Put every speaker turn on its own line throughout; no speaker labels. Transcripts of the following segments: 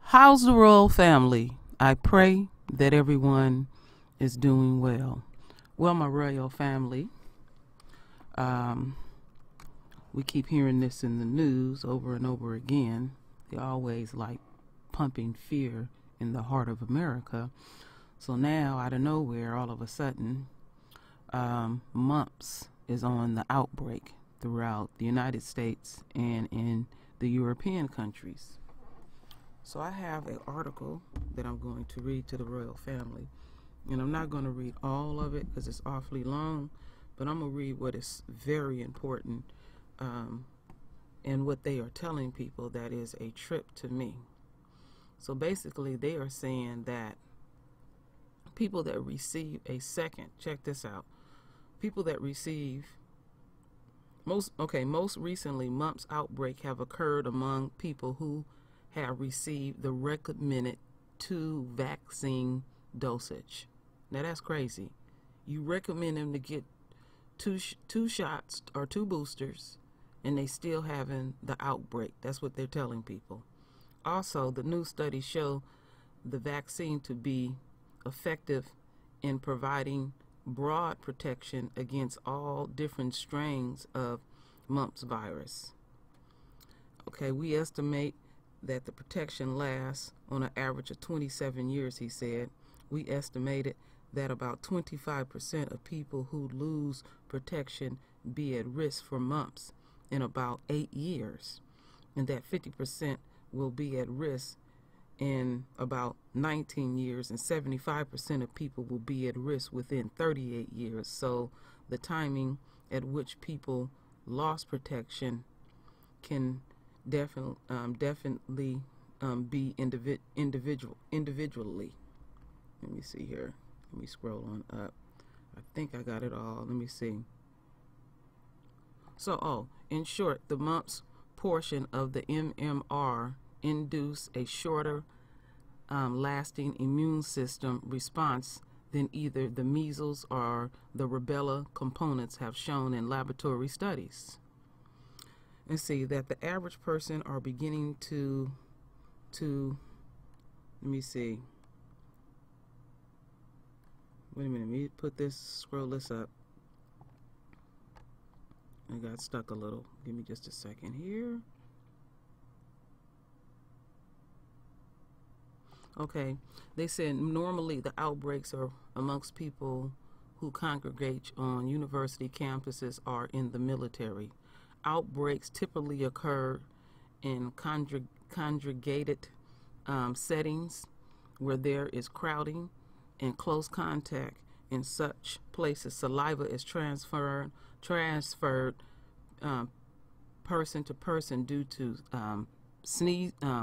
How's the royal family? I pray that everyone is doing well. Well, my royal family, we keep hearing this in the news over and over again. They always like pumping fear in the heart of America. So now, out of nowhere, all of a sudden, mumps is on the outbreak throughout the United States and in the European countries. So I have an article that I'm going to read to the royal family. And I'm not going to read all of it because it's awfully long, but I'm going to read what is very important and what they are telling people that is a trip to me. So basically they are saying that people that receive a second, check this out, people that receive, most recently mumps outbreak have occurred among people who have received the recommended 2 vaccine dosage. Now that's crazy. You recommend them to get two shots or 2 boosters, and they still having the outbreak. That's what they're telling people. Also, the new studies show the vaccine to be effective in providing broad protection against all different strains of mumps virus. Okay, we estimate that the protection lasts on an average of 27 years, he said. We estimated that about 25% of people who lose protection be at risk for mumps in about 8 years, and that 50% will be at risk in about 19 years, and 75% of people will be at risk within 38 years. So the timing at which people lost protection can definitely be individually. Let me see here. Let me scroll on up. I think I got it all. Let me see. So, in short, the mumps portion of the MMR induce a shorter lasting immune system response than either the measles or the rubella components have shown in laboratory studies. And see that the average person are beginning to let me see. Wait a minute, let me scroll this up. I got stuck a little. Give me just a second here. Okay, they said normally the outbreaks are amongst people who congregate on university campuses or in the military. Outbreaks typically occur in congregated settings where there is crowding and close contact. In such places, saliva is transferred person to person due to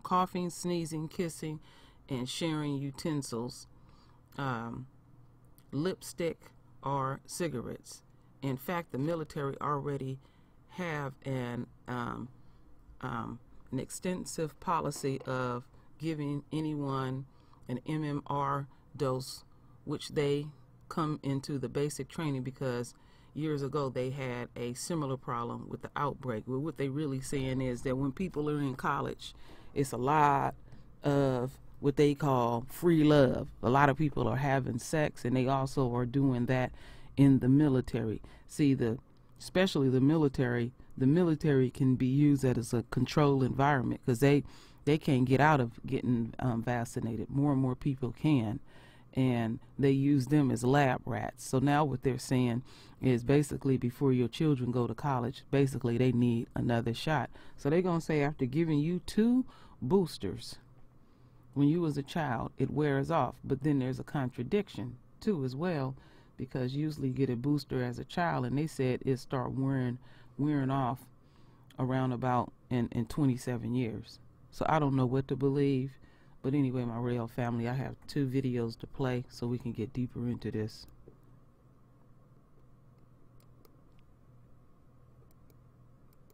coughing, sneezing, kissing, and sharing utensils, lipstick, or cigarettes. In fact, the military already have an extensive policy of giving anyone an MMR dose, which they come into the basic training because years ago they had a similar problem with the outbreak. Well, what they really saying is that when people are in college, it's a lot of what they call free love. A lot of people are having sex, and they also are doing that in the military. See, especially the military can be used as a control environment because they can't get out of getting vaccinated. More and more people can, and they use them as lab rats. So now what they're saying is basically before your children go to college, basically they need another shot. So they're going to say after giving you 2 boosters when you was a child, it wears off. But then there's a contradiction too as well, because usually you get a booster as a child, and they said it start wearing off around about in 27 years. So I don't know what to believe. But anyway, my royal family, I have 2 videos to play so we can get deeper into this.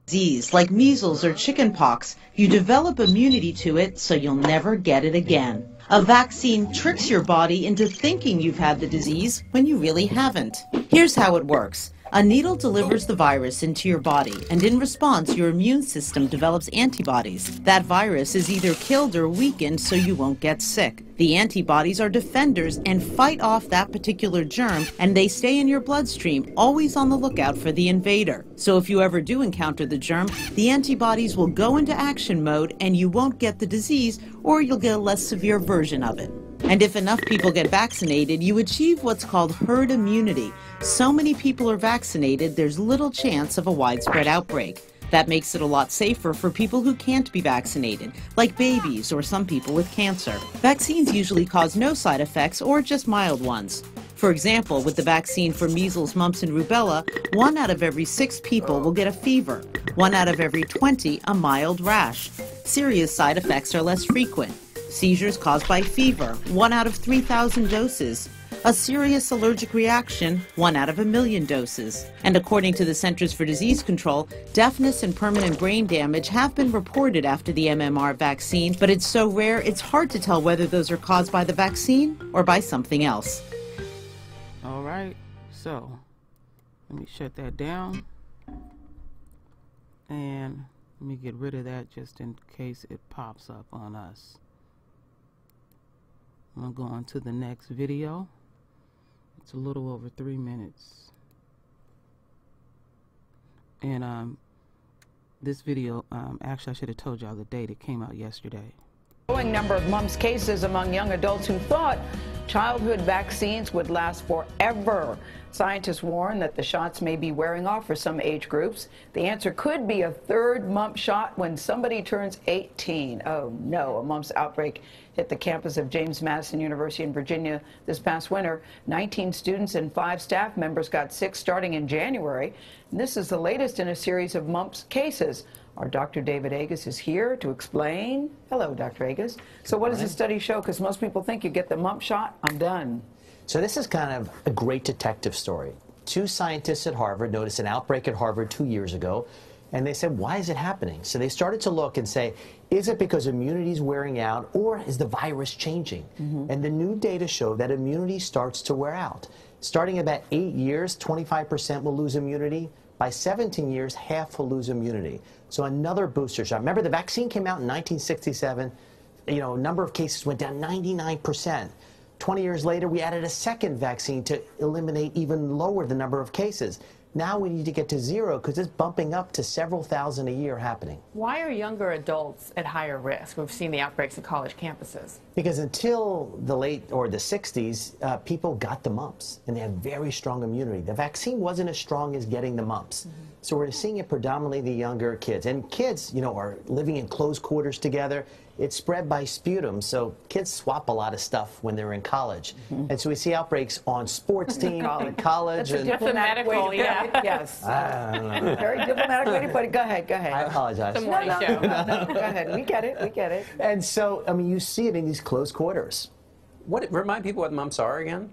Disease like measles or chickenpox, you develop immunity to it so you'll never get it again. A vaccine tricks your body into thinking you've had the disease when you really haven't. Here's how it works. A needle delivers the virus into your body, and in response, your immune system develops antibodies. That virus is either killed or weakened so you won't get sick. The antibodies are defenders and fight off that particular germ, and they stay in your bloodstream, always on the lookout for the invader. So if you ever do encounter the germ, the antibodies will go into action mode and you won't get the disease, or you'll get a less severe version of it. And if enough people get vaccinated, you achieve what's called herd immunity. So many people are vaccinated, there's little chance of a widespread outbreak. That makes it a lot safer for people who can't be vaccinated, like babies or some people with cancer. Vaccines usually cause no side effects or just mild ones. For example, with the vaccine for measles, mumps, and rubella, 1 out of every 6 people will get a fever, 1 out of every 20 a mild rash. Serious side effects are less frequent. Seizures caused by fever, 1 out of 3,000 doses. A serious allergic reaction, 1 out of 1,000,000 doses. And according to the Centers for Disease Control, deafness and permanent brain damage have been reported after the MMR vaccine, but it's so rare it's hard to tell whether those are caused by the vaccine or by something else.
All right, so let me shut that down. And let me get rid of that just in case it pops up on us. I'm going to go on to the next video. It's a little over 3 minutes. And this video, actually I should have told y'all the date. It came out yesterday.
Growing number of mumps cases among young adults who thought childhood vaccines would last forever. Scientists warn that the shots may be wearing off for some age groups. The answer could be a third mump shot when somebody turns 18. Oh no, a mumps outbreak hit the campus of James Madison University in Virginia this past winter. 19 students and 5 staff members got sick starting in January. And this is the latest in a series of mumps cases. Our Dr. David Agus is here to explain. Hello, Dr. Agus. So what does the study show? Because most people think you get the mump shot, I'm done.
So this is kind of a great detective story. 2 scientists at Harvard noticed an outbreak at Harvard 2 years ago, and they said, why is it happening? So they started to look and say, is it because immunity is wearing out, or is the virus changing? And the new data show that immunity starts to wear out. Starting about 8 years, 25% will lose immunity. By 17 years, half will lose immunity. So another booster shot. Remember, the vaccine came out in 1967. Number of cases went down 99%. 20 years later, we added a second vaccine to eliminate even lower the number of cases. Now we need to get to 0 because it's bumping up to several thousand a year happening.
Why are younger adults at higher risk? We've seen the outbreaks at college campuses.
Because until the late or the 60s, people got the mumps and they had very strong immunity. The vaccine wasn't as strong as getting the mumps. So we're seeing it predominantly in the younger kids. And kids, are living in close quarters together. It's spread by sputum, so kids swap a lot of stuff when they're in college. And so we see outbreaks on sports teams in college.
That's a diplomatic way to put it. Yes. Very diplomatic way to put it. Go ahead, go ahead.
I apologize.
The morning show.
No, go ahead. We get it, we get it.
And so, you see it in these close quarters.
Remind people what mumps are again?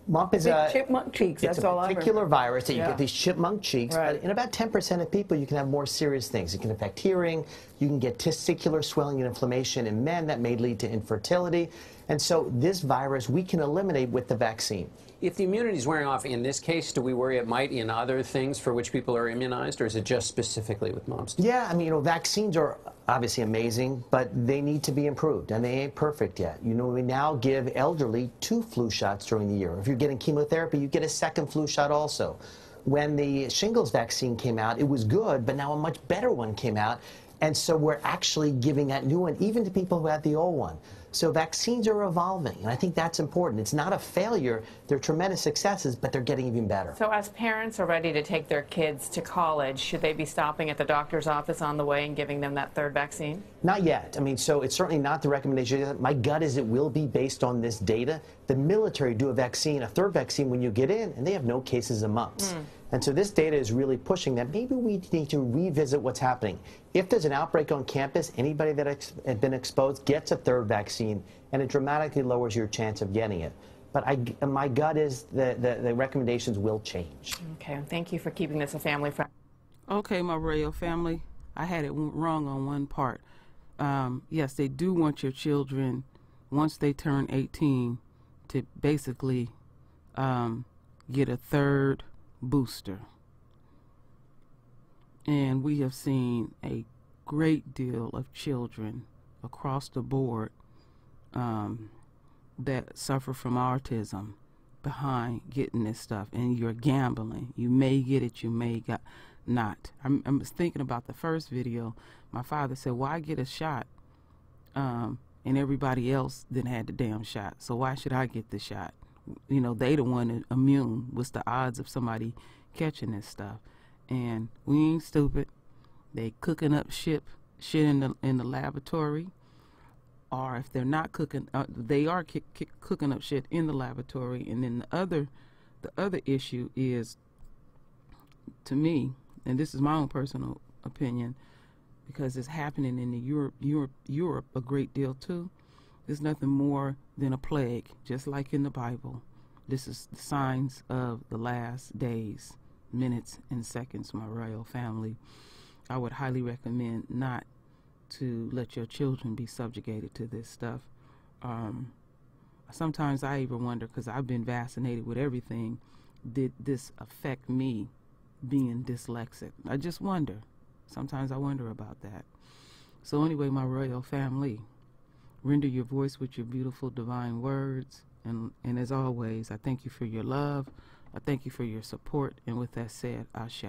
Mump is
Big chipmunk cheeks, that's all I remember.
It's a particular virus that you
Yeah.
get these chipmunk cheeks,
Right.
but in about 10% of people you can have more serious things. It can affect hearing, you can get testicular swelling and inflammation in men that may lead to infertility. And so this virus we can eliminate with the vaccine.
If the immunity is wearing off in this case, do we worry it might in other things for which people are immunized, or is it just specifically with mumps?
Yeah, vaccines are obviously amazing, but they need to be improved, and they ain't perfect yet. We now give elderly 2 flu shots during the year. If you're getting chemotherapy, you get a second flu shot also. When the shingles vaccine came out, it was good, but now a much better one came out, and so we're actually giving that new one even to people who had the old one. So vaccines are evolving, and I think that's important. It's not a failure. They're tremendous successes, but they're getting even better.
So as parents are ready to take their kids to college, should they be stopping at the doctor's office on the way and giving them that third vaccine?
Not yet. So it's certainly not the recommendation. My gut is it will be based on this data. The military do a third vaccine when you get in, and they have no cases of mumps. And so this data is really pushing that maybe we need to revisit what's happening. If there's an outbreak on campus, anybody that has been exposed gets a third vaccine, and it dramatically lowers your chance of getting it. But my gut is the recommendations will change.
Okay, thank you for keeping this a family friend.
Okay, my royal family, I had it wrong on one part. Yes, they do want your children, once they turn 18, to basically get a third booster. And we have seen a great deal of children across the board that suffer from autism behind getting this stuff. And you're gambling. You may get it, you may not. I'm thinking about the first video. My father said, why get a shot? And everybody else then had the damn shot. So why should I get the shot? You know, they the one immune. What's the odds of somebody catching this stuff? And we ain't stupid. They cooking up shit in the laboratory, or if they're not cooking, they are cooking up shit in the laboratory. And then the other issue is, to me, and this is my own personal opinion, because it's happening in the Europe a great deal too. There's nothing more than a plague, just like in the Bible. This is the signs of the last days, minutes and seconds, my royal family. I would highly recommend not to let your children be subjugated to this stuff. Sometimes I even wonder, because I've been vaccinated with everything, did this affect me being dyslexic? I just wonder. Sometimes I wonder about that. So anyway, my royal family, render your voice with your beautiful divine words. And as always, I thank you for your love. I thank you for your support. And with that said, Ashe.